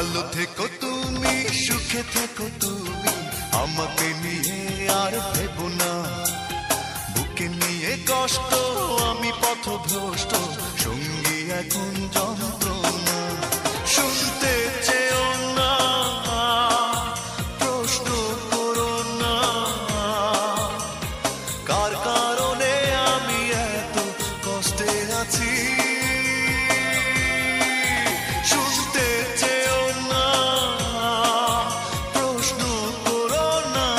ভালো থেকো তুমি, সুখে থেকো তুমি, আমাকে নিয়ে আর ভেবো না। বুকে নিয়ে কষ্ট, আমি পথভ্রষ্ট, সঙ্গী এখন যন্ত্রণা। শুনতে চেও না, প্রশ্ন করো না, কার কারণে আমি এত কষ্টে আছি। শুনতে চেও না, প্রশ্ন করো না,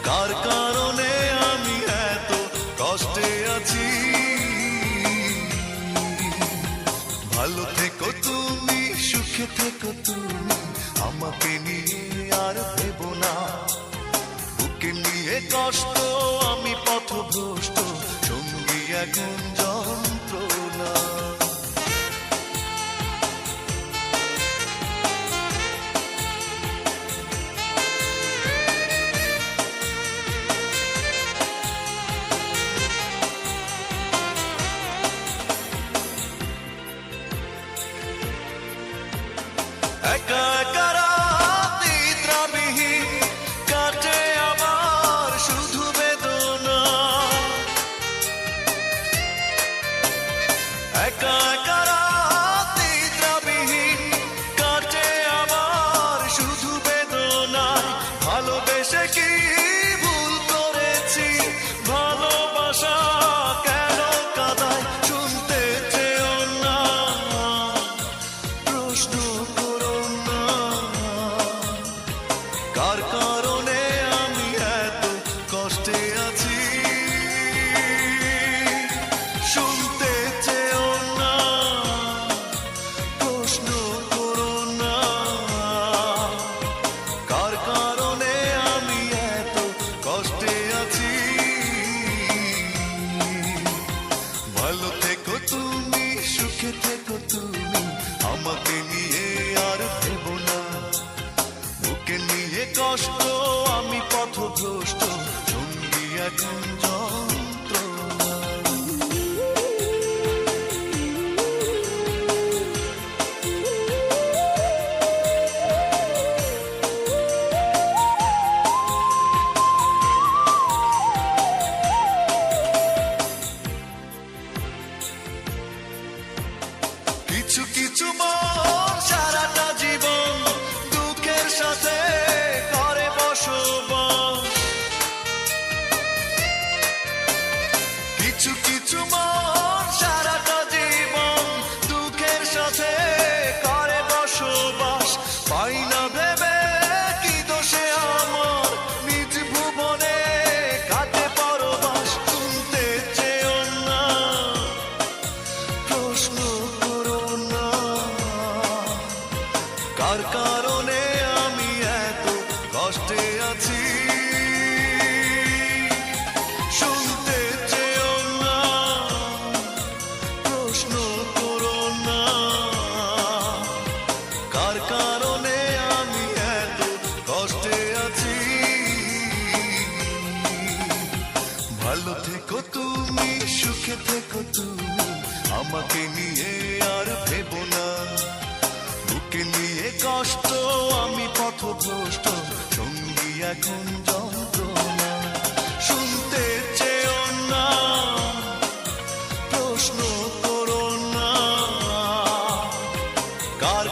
কার কারণে আমি এত কষ্টে আছি। ভালো থেকো তুমি, সুখে থেকো তুমি, আমাকে নিয়ে আর ভেবো না। বুকে নিয়ে কষ্ট, আমি পথভ্রষ্ট, সঙ্গী এখন যন্ত্রণা। একা একা রাত নিদ্রাবিহীন কাটে আমার শুধু বেদনা। একা একা রাত নিদ্রাবিহীন কাটে আমার শুধু বেদনায়। ভালোবেসে কি ভুল করেছি, ভালোবাসা কেন কাঁদায়। শুনতে চেও না, প্রশ্ন করো না, কার কারণে আমি এত কষ্টে আছি। শুনতে চেও না, প্রশ্ন করো না, কার কারণে আমি এত কষ্টে আছি। ভালো থেকো তুমি, সুখে থেকো তুমি, আমাকে নিয়ে আর ভেবো না। বুকে নিয়ে কষ্ট, আমি পথভ্রষ্ট, সঙ্গী এখন যন্ত্রণা। কিছু কিছু মন সারাটা জীবন দুঃখের সাথে করে বসবাস। কিছু কিছু মন সারাটা জীবন দুঃখের সাথে করে বসবাস। পাই না ভেবে কি দোষে আমার, নিজ ভুবনে কাটে পরবাস। শুনতে চেও না, প্রশ্ন করো না, কার কারণে আমি এত কষ্টে আছি। শুনতে চেও না, প্রশ্ন করো না, কার কারণে আমি এত কষ্টে আছি। ভালো থেকো তুমি, সুখে থেকো তুমি, আমাকে নিয়ে আর ভেবো না। বুকে নিয়ে কষ্ট, আমি পথভ্রষ্ট, সঙ্গী এখন যন্ত্রণা। শুনতে চেও না, প্রশ্ন করো না, কার